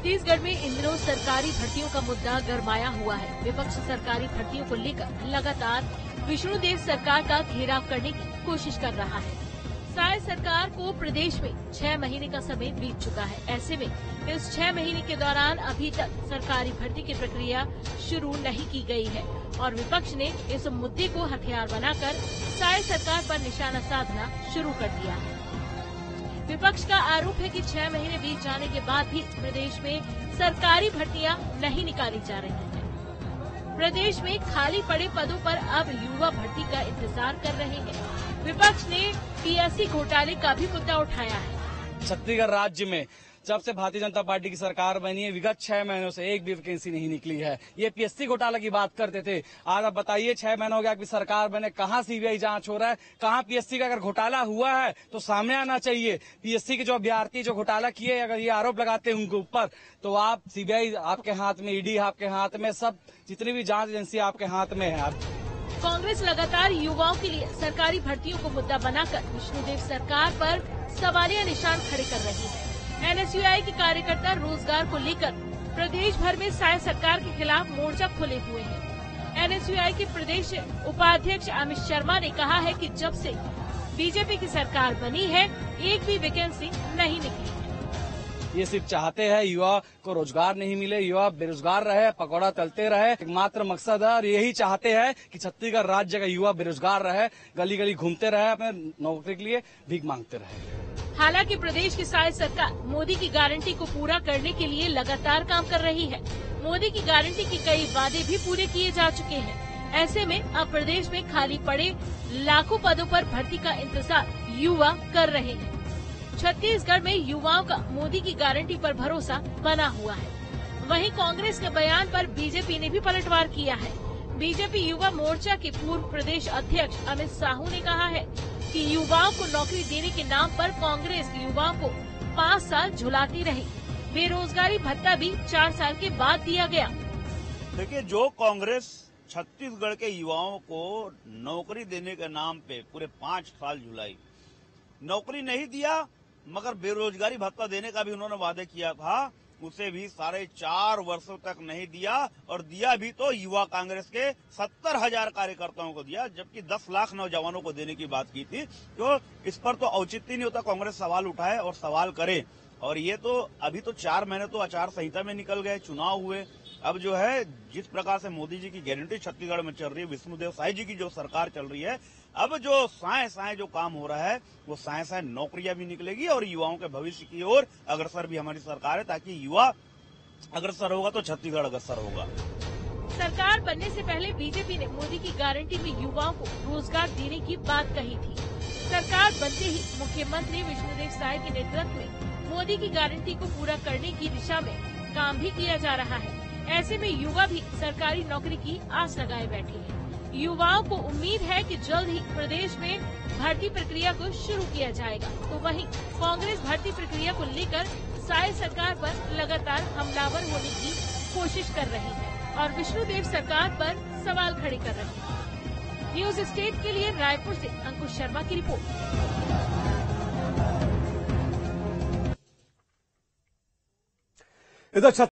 छत्तीसगढ़ में इन दिनों सरकारी भर्तियों का मुद्दा गरमाया हुआ है। विपक्ष सरकारी भर्तियों को लेकर लगातार विष्णुदेव सरकार का घेराव करने की कोशिश कर रहा है। साय सरकार को प्रदेश में 6 महीने का समय बीत चुका है। ऐसे में इस 6 महीने के दौरान अभी तक सरकारी भर्ती की प्रक्रिया शुरू नहीं की गई है और विपक्ष ने इस मुद्दे को हथियार बनाकर साय सरकार पर निशाना साधना शुरू कर दिया है। विपक्ष का आरोप है कि 6 महीने बीत जाने के बाद भी प्रदेश में सरकारी भर्तियां नहीं निकाली जा रही हैं। प्रदेश में खाली पड़े पदों पर अब युवा भर्ती का इंतजार कर रहे हैं। विपक्ष ने पीएससी घोटाले का भी मुद्दा उठाया है। छत्तीसगढ़ राज्य में जब से भारतीय जनता पार्टी की सरकार बनी है, विगत 6 महीनों से एक भी वैकेंसी नहीं निकली है। ये पीएससी घोटाला की बात करते थे। आज आप बताइए, 6 महीना हो गया कि सरकार बने, कहाँ सीबीआई जांच हो रहा है, कहाँ पीएससी का अगर घोटाला हुआ है तो सामने आना चाहिए। पीएससी के जो अभ्यर्थी जो घोटाला किए, अगर ये आरोप लगाते हैं उनके ऊपर, तो आप सीबीआई आपके हाथ में, ईडी आपके हाथ में, सब जितनी भी जांच एजेंसी आपके हाथ में है। कांग्रेस लगातार युवाओं के लिए सरकारी भर्तियों को मुद्दा बनाकर विष्णुदेव सरकार पर सवालिया निशान खड़े कर रही है। एनएसयूआई के कार्यकर्ता रोजगार को लेकर प्रदेश भर में साय सरकार के खिलाफ मोर्चा खोले हुए हैं। एनएसयूआई के प्रदेश उपाध्यक्ष अमित शर्मा ने कहा है कि जब से बीजेपी की सरकार बनी है, एक भी वैकेंसी नहीं निकली। ये सिर्फ चाहते हैं युवा को रोजगार नहीं मिले, युवा बेरोजगार रहे, पकौड़ा तलते रहे, एकमात्र मकसद है। और यही चाहते हैं कि छत्तीसगढ़ राज्य का युवा बेरोजगार रहे, गली गली घूमते रहे, अपने नौकरी के लिए भीख मांगते रहे। हालांकि प्रदेश की साय सरकार मोदी की गारंटी को पूरा करने के लिए लगातार काम कर रही है। मोदी की गारंटी के कई वादे भी पूरे किए जा चुके हैं। ऐसे में अब प्रदेश में खाली पड़े लाखों पदों पर भर्ती का इंतजार युवा कर रहे हैं। छत्तीसगढ़ में युवाओं का मोदी की गारंटी पर भरोसा बना हुआ है। वहीं कांग्रेस के बयान पर बीजेपी ने भी पलटवार किया है। बीजेपी युवा मोर्चा के पूर्व प्रदेश अध्यक्ष अमित साहू ने कहा है कि युवाओं को नौकरी देने के नाम पर कांग्रेस युवाओं को 5 साल झुलाती रही। बेरोजगारी भत्ता भी 4 साल के बाद दिया गया। देखिए, जो कांग्रेस छत्तीसगढ़ के युवाओं को नौकरी देने के नाम पे पूरे 5 साल झुलाई, नौकरी नहीं दिया, मगर बेरोजगारी भत्ता देने का भी उन्होंने वादे किया था, उसे भी 4.5 वर्षों तक नहीं दिया। और दिया भी तो युवा कांग्रेस के 70,000 कार्यकर्ताओं को दिया, जबकि 10 लाख नौजवानों को देने की बात की थी। तो इस पर तो औचित्य नहीं होता कांग्रेस सवाल उठाए और सवाल करे। और ये तो अभी तो 4 महीने तो आचार संहिता में निकल गए, चुनाव हुए। अब जो है, जिस प्रकार से मोदी जी की गारंटी छत्तीसगढ़ में चल रही है, विष्णुदेव साय जी की जो सरकार चल रही है, अब जो साय जो काम हो रहा है, वो साय नौकरियां भी निकलेगी और युवाओं के भविष्य की ओर अग्रसर भी हमारी सरकार है, ताकि युवा अग्रसर होगा तो छत्तीसगढ़ अग्रसर होगा। सरकार बनने से पहले बीजेपी ने मोदी की गारंटी में युवाओं को रोजगार देने की बात कही थी। सरकार बनते ही मुख्यमंत्री विष्णुदेव साय के नेतृत्व में मोदी की गारंटी को पूरा करने की दिशा में काम भी किया जा रहा है। ऐसे में युवा भी सरकारी नौकरी की आस लगाए बैठे हैं। युवाओं को उम्मीद है कि जल्द ही प्रदेश में भर्ती प्रक्रिया को शुरू किया जाएगा। तो वहीं कांग्रेस भर्ती प्रक्रिया को लेकर साय सरकार पर लगातार हमलावर होने की कोशिश कर रही है और विष्णुदेव सरकार पर सवाल खड़े कर रही है। न्यूज स्टेट के लिए रायपुर से अंकुश शर्मा की रिपोर्ट।